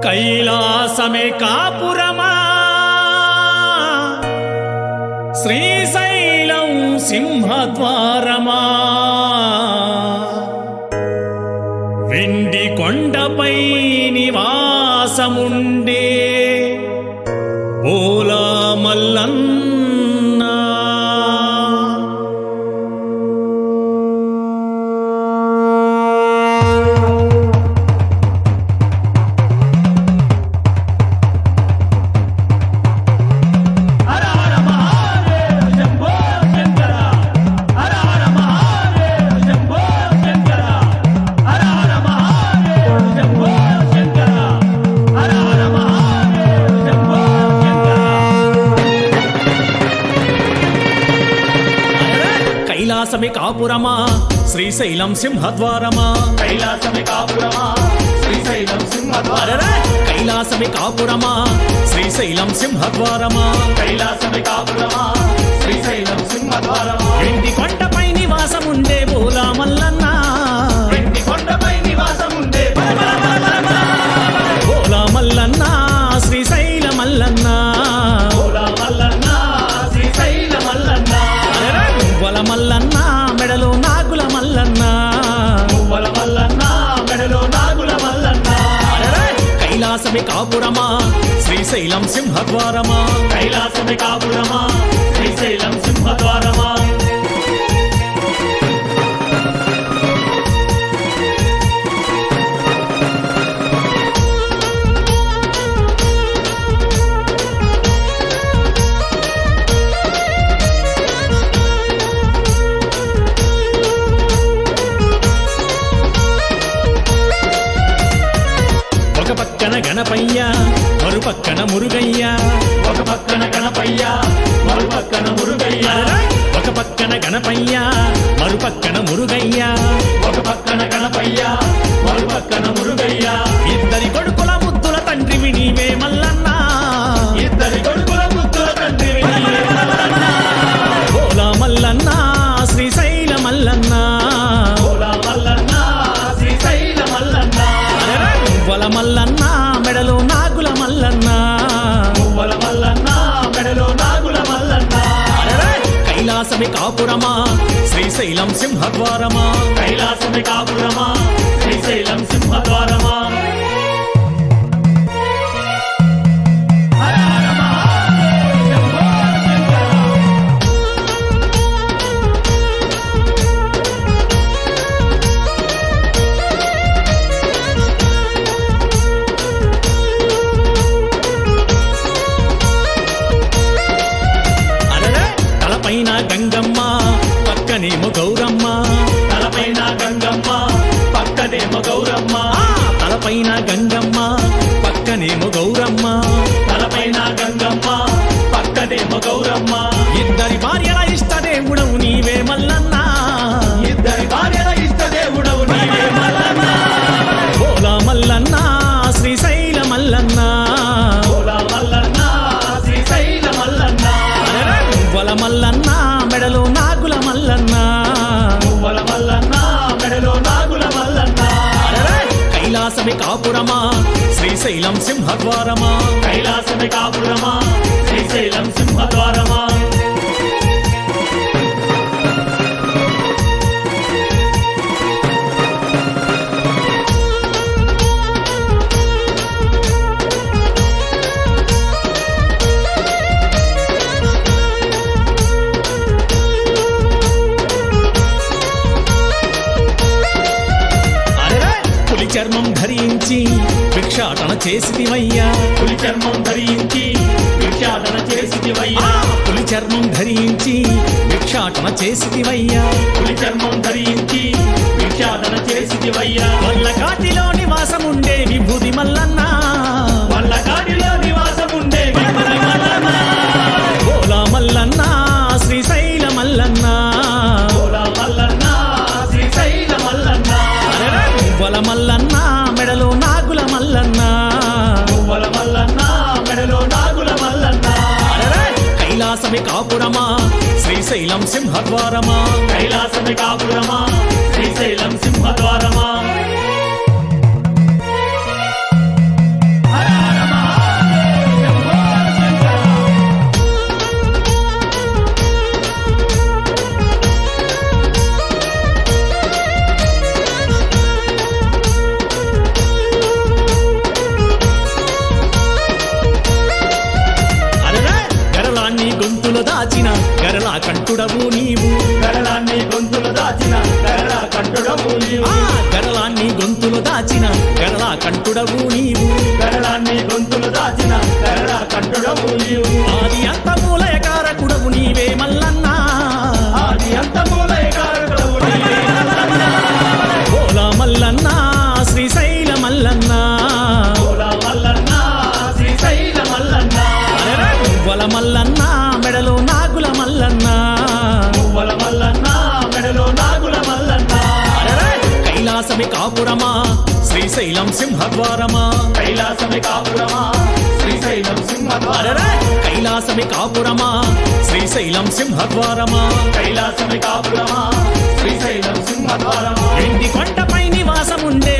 కైలాసమే కాపురమా శ్రీశైలం సింహద్వారమా వెండి కొండపై నివాసముండే బోలా మల్లన్నా కైలాసమే కాపురమా శ్రీశైలం సింహద్వారమా కైలాసమే కాపురమా శ్రీశైలం సింహద్వారమా కైలాసమే కాపురమా శ్రీశైలం సింహద్వారమా కైలాసమే కాపురమా శ్రీశైలం సింహద్వారమా వెండి కొండపై నివాసముండే బోలా మల్లన్న వెండి కొండపై నివాసముండే బోలా మల్లన్న శ్రీశైల మల్లన్న బోలా మల్లన్న శ్రీశైల మల్లన్న మువ్వల మల్లన్న మెడలో నాగుల మల్లన్న మువ్వల మల్లన్న మెడలో నాగుల మల్లన్న కైలాసమే కాపురమా శ్రీశైలం సింహద్వారమా కైలాసమే కాపురమా శ్రీశైలం సింహద్వారమా ఒక పక్కన గణపయ్య మరు పక్కన మురుగయ్య ఒక పక్కన గణపయ్య మరో పక్కన మురుగయ్య ఒక పక్కన గణపయ్య మరు పక్కన మురుగయ్య ఒక పక్కన గణపయ్య మరో పక్కన మురుగయ్య ఇద్దరి కొడుకుల ముద్దుల తండ్రివి నీవే మల్లన్న ఇద్దరి కొడుకుల ముద్దుల తండ్రివి నీవే మల్లన్న. బోలా మల్లన్న శ్రీశైల మల్లన్న బోలా మల్లన్న శ్రీశైల మల్లన్న మువ్వల మల్లన్న మెడలో నాగుల మల్లన్న మువ్వల మల్లన్న మెడలో నాగుల మల్లన్న కైలాసమే కాపురమా శ్రీశైలం సింహద్వారమా కైలాసమే కాపురమా శ్రీశైలం సింహద్వారమా హర హర మహాదేవ శంభో శంకర. అరెరే తలపైన గంగమ్మ పక్కనేమో గౌరమ్మ తలపైన గంగమ్మ పక్కనేమో గౌరమ్మ తలపైన గంగమ్మ పక్కనేమో గౌరమ్మ తలపైన గంగమ్మ పక్కనేమో గౌరమ్మ ఇద్దరి భార్యల ఇష్టదేవుడవు నీవే మల్లన్న ఇద్దరి భార్యల ఇష్టదేవుడవు నీవే మల్లన్న బోలా మల్లన్న శ్రీశైల మల్లన్న బోలా మల్లన్న శ్రీశైల మల్లన్న మువ్వల మల్లన్న మెడలో నాగుల మల్లన్న మువ్వల మల్లన్న మెడలో నాగుల మల్లన్న కైలాసమే కాపురమా శ్రీశైలం సింహద్వారమా కైలాసమే కాపురమా శ్రీశైలం సింహద్వారమా అరెరే పులి చర్మం ధరించి భిక్షాటన చేసిదివయ్యా పులి చర్మం ధరించి భిక్షాటన చేసిదివయ్యా పులి చర్మం ధరించి భిక్షాటన చేసిదివయ్యా పులి చర్మం ధరించి భిక్షాటన చేసిదివయ్యా వల్ల కాటిలో నివాసముండే విభూది మల్లన్న వల్ల కాడిలో నివాసముండే విమల మల్లన్న బోలా మల్లన్న శ్రీశైల మల్లన్న బోలా మల్లన్న శ్రీశైల మల్లన్న మువ్వల మల్లన్న మెడలో నాగుల మల్లన్న మువ్వల మల్లన్న మెడలో నాగుల మల్లన్న కైలాసమే కాపురమా శ్రీశైలం సింహద్వారమా కైలాసమే కాపురమా శ్రీశైలం సింహద్వారమా గొంతులు దాచిన గరళ కంఠుడవు నీవు గరళాన్ని గొంతులు దాచిన గరళ కంఠుడవు నీవు ఆది అంతమూలయకారకుడవు నీవే మల్లన్నా ఆది అంతమూలయకారకుడవు నీవే మల్లన్నా ఓలా మల్లన్నా శ్రీశైల మల్లన్నా ఓలా మల్లన్నా శ్రీశైల మల్లన్నా పువ్వల మల్లన్నా మెడలో నాగుల మల్లన్నా పువ్వల మల్లన్నా మెడలో నాగుల మల్లన్నా కైలాసమి కాపురమా శ్రీశైలం సింహద్వారమా కైలాసమి కాపురమా శ్రీశైలం సింహద్వారమా కైలాసమి కాపురమా శ్రీశైలం సింహద్వారమా కైలాసమి కాపురమా శ్రీశైలం సింహద్వారమా ఎండి కొండపై నివాసముండే